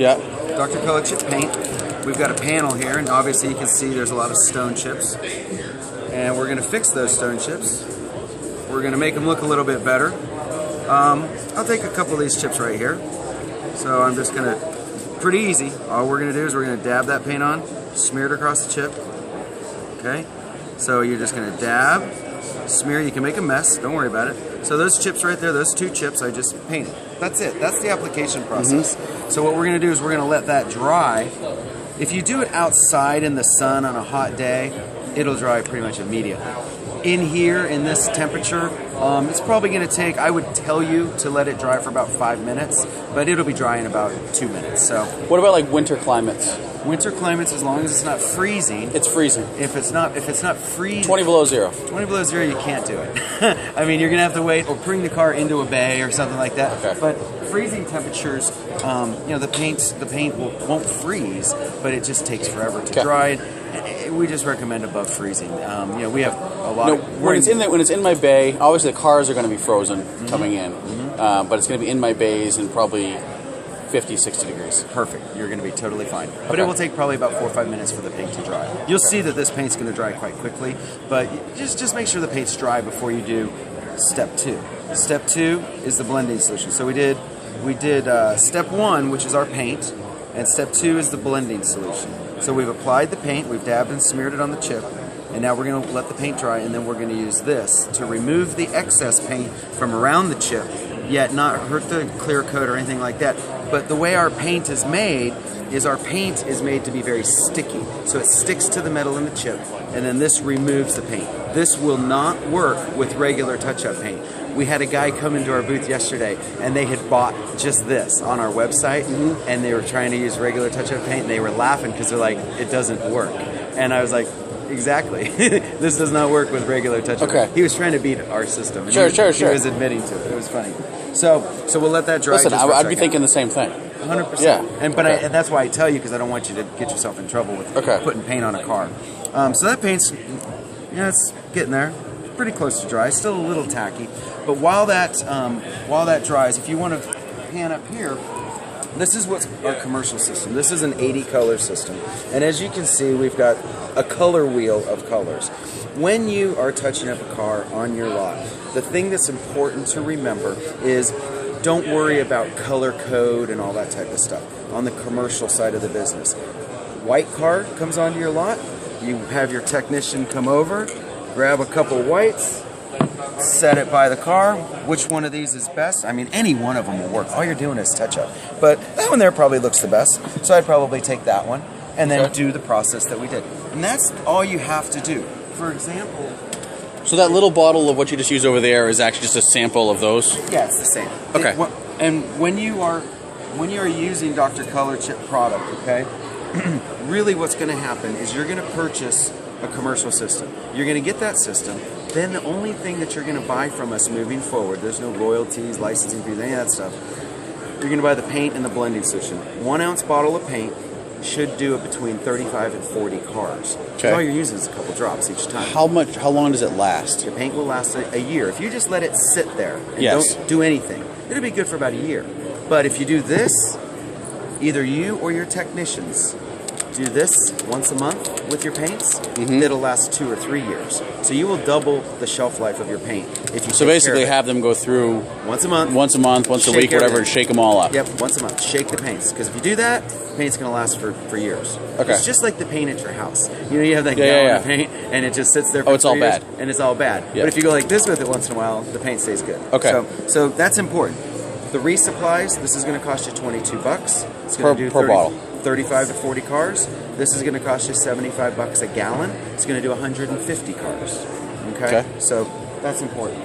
Yeah. Dr. Color Chip paint. We've got a panel here, and obviously you can see there's a lot of stone chips. And we're going to fix those stone chips. We're going to make them look a little bit better. I'll take a couple of these chips right here. So I'm just going to, pretty easy. All we're going to do is we're going to dab that paint on, smear it across the chip. Okay? So you're just going to dab, smear. You can make a mess. Don't worry about it. So those chips right there, those 2 chips, I just painted. That's it. That's the application process. So what we're going to do is we're going to let that dry. If you do it outside in the sun on a hot day, it'll dry pretty much immediately. In here, in this temperature, it's probably going to take, I would tell you to let it dry for about 5 minutes, but it'll be dry in about 2 minutes. So, what about like winter climates? Winter climates, as long as it's not freezing. It's freezing. If it's not freezing, 20 below zero. 20 below zero, you can't do it. I mean, you're gonna have to wait or bring the car into a bay or something like that. Okay. But freezing temperatures, you know, the paint won't freeze, but it just takes forever to dry. We just recommend above freezing. You know, we have a lot. When it's in my bay, obviously the cars are going to be frozen coming in, but it's going to be in my bays and probably 50, 60 degrees. Perfect. You're going to be totally fine. But it will take probably about 4 or 5 minutes for the paint to dry. You'll see that this paint's going to dry quite quickly, but just make sure the paint's dry before you do step 2. Step 2 is the blending solution. So we did step 1, which is our paint, and step 2 is the blending solution. So we've applied the paint, we've dabbed and smeared it on the chip, and now we're going to let the paint dry, and then we're going to use this to remove the excess paint from around the chip, yet not hurt the clear coat or anything like that. But the way our paint is made is our paint is made to be very sticky. So it sticks to the metal in the chip, and then this removes the paint. This will not work with regular touch-up paint. We had a guy come into our booth yesterday, and they had bought just this on our website, and they were trying to use regular touch-up paint, and they were laughing because they're like, it doesn't work. And I was like, exactly. This does not work with regular touch-up. Okay. He was trying to beat our system. And Sure. He was admitting to it. It was funny. So we'll let that dry. Listen, I'd be thinking the same thing. 100%. Yeah. And that's why I tell you, because I don't want you to get yourself in trouble with putting paint on a car. So that paint's, it's getting there. Pretty close to dry. Still a little tacky. But while that dries, if you want to pan up here, this is what's our commercial system. This is an 80 color system. And as you can see, we've got a color wheel of colors. When you are touching up a car on your lot, the thing that's important to remember is don't worry about color code and all that type of stuff on the commercial side of the business. White car comes onto your lot, you have your technician come over, grab a couple whites, set it by the car. Which one of these is best? I mean, any one of them will work. All you're doing is touch up. But that one there probably looks the best, so I'd probably take that one and then do the process that we did. And that's all you have to do. For example... So that little bottle of what you just used over there is actually just a sample of those? Yeah, it's the same. Okay. And when you are using Dr. Color Chip product, okay, really what's going to happen is you're going to purchase a commercial system. You're going to get that system. Then the only thing that you're going to buy from us moving forward, there's no royalties, licensing fees, any of that stuff. You're going to buy the paint and the blending solution. 1 ounce bottle of paint should do it between 35 and 40 cars. Okay. All you're using is a couple drops each time. How long does it last? Your paint will last a year. If you just let it sit there and don't do anything, it'll be good for about a year. But if you do this, either you or your technicians do this once a month with your paints, it'll last 2 or 3 years. So you will double the shelf life of your paint if you. So basically, have them go through once a month, once a week, whatever, and shake them all up. Yep, once a month. Shake the paints, because if you do that, the paint's going to last for years. Okay. It's just like the paint at your house. You know, you have that gallon of paint, and it just sits there for 3 years, and it's all bad. But if you go like this with it once in a while, the paint stays good. Okay. So that's important. The resupplies, this is going to cost you $22. It's going to do per bottle. 35 to 40 cars. This is going to cost you $75 a gallon. It's going to do 150 cars. Okay? So that's important.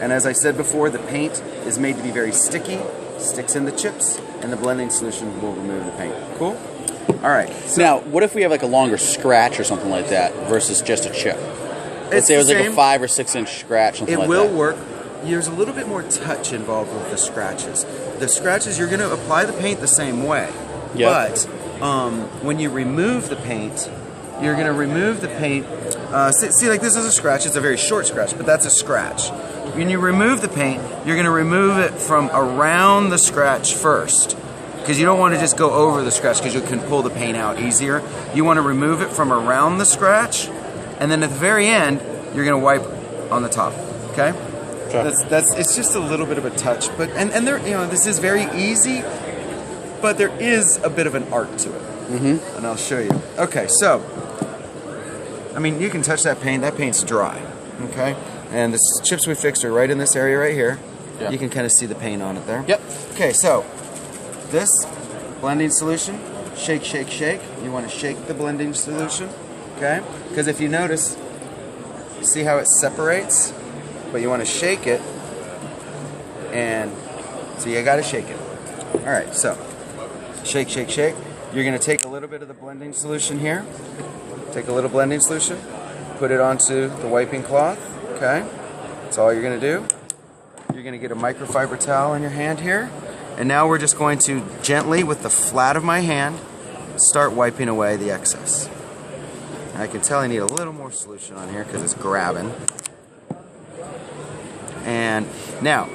And as I said before, the paint is made to be very sticky, sticks in the chips, and the blending solution will remove the paint. Cool? All right. So now, what if we have like a longer scratch or something like that versus just a chip? Let's say it was like a 5 or 6 inch scratch. Something like that. It will work. There's a little bit more touch involved with the scratches. The scratches, you're going to apply the paint the same way. Yep. But when you remove the paint, you're going to remove the paint. See, like this is a scratch. It's a very short scratch, but that's a scratch. when you remove the paint, you're going to remove it from around the scratch first. Because you don't want to just go over the scratch because you can pull the paint out easier. You want to remove it from around the scratch, and then at the very end, you're going to wipe on the top. Okay? It's just a little bit of a touch, but and there, you know, this is very easy, but there is a bit of an art to it. Mm-hmm. And I'll show you. Okay, so I mean, you can touch that paint. That paint's dry. Okay, and the chips we fixed are right in this area right here. Yeah. You can kind of see the paint on it there. Yep. Okay, so this blending solution, shake, shake, shake. You want to shake the blending solution, okay? Because if you notice, see how it separates? But you want to shake it, and so you got to shake it. All right, so shake, shake, shake. You're going to take a little bit of the blending solution here. Take a little blending solution, put it onto the wiping cloth, okay? That's all you're going to do. You're going to get a microfiber towel in your hand here. And now we're just going to gently, with the flat of my hand, start wiping away the excess. And I can tell I need a little more solution on here because it's grabbing. And now,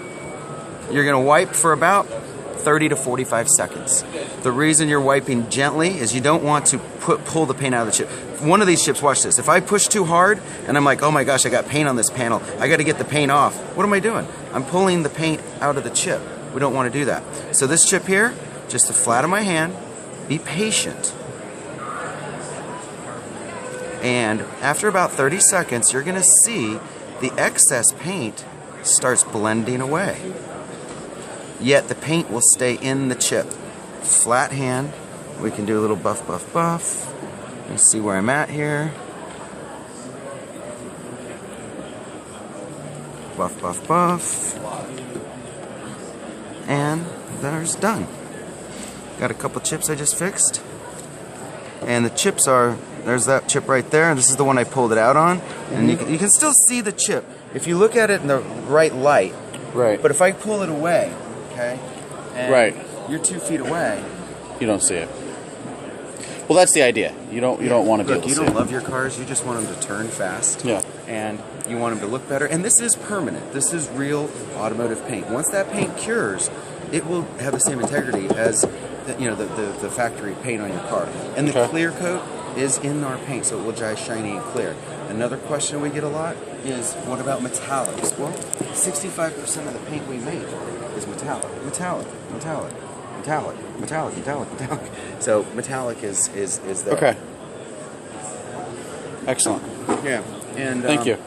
you're going to wipe for about 30 to 45 seconds. The reason you're wiping gently is you don't want to pull the paint out of the chip. One of these chips, watch this. If I push too hard and I'm like, oh my gosh, I got paint on this panel, I got to get the paint off. What am I doing? I'm pulling the paint out of the chip. We don't want to do that. So this chip here, just the flat of my hand, be patient. And after about 30 seconds, you're going to see the excess paint starts blending away. Yet the paint will stay in the chip. Flat hand, we can do a little buff, buff, buff. Let me see where I'm at here. Buff, buff, buff. And there's done. Got a couple chips I just fixed. And the chips are, there's that chip right there, and this is the one I pulled it out on. And you can still see the chip if you look at it in the right light. Right. But if I pull it away, okay, and right, you're 2 feet away, you don't see it. Well, that's the idea. You don't want to be able to see it. You don't love your cars. You just want them to turn fast. Yeah. And you want them to look better. And this is permanent. This is real automotive paint. Once that paint cures, it will have the same integrity as the factory paint on your car. And the clear coat is in our paint, so it will dry shiny and clear. Another question we get a lot is, what about metallics? Well, 65% of the paint we make is metallic. Metallic, metallic, metallic, metallic, metallic, metallic. So metallic is there. Okay. Excellent. Yeah. And thank you.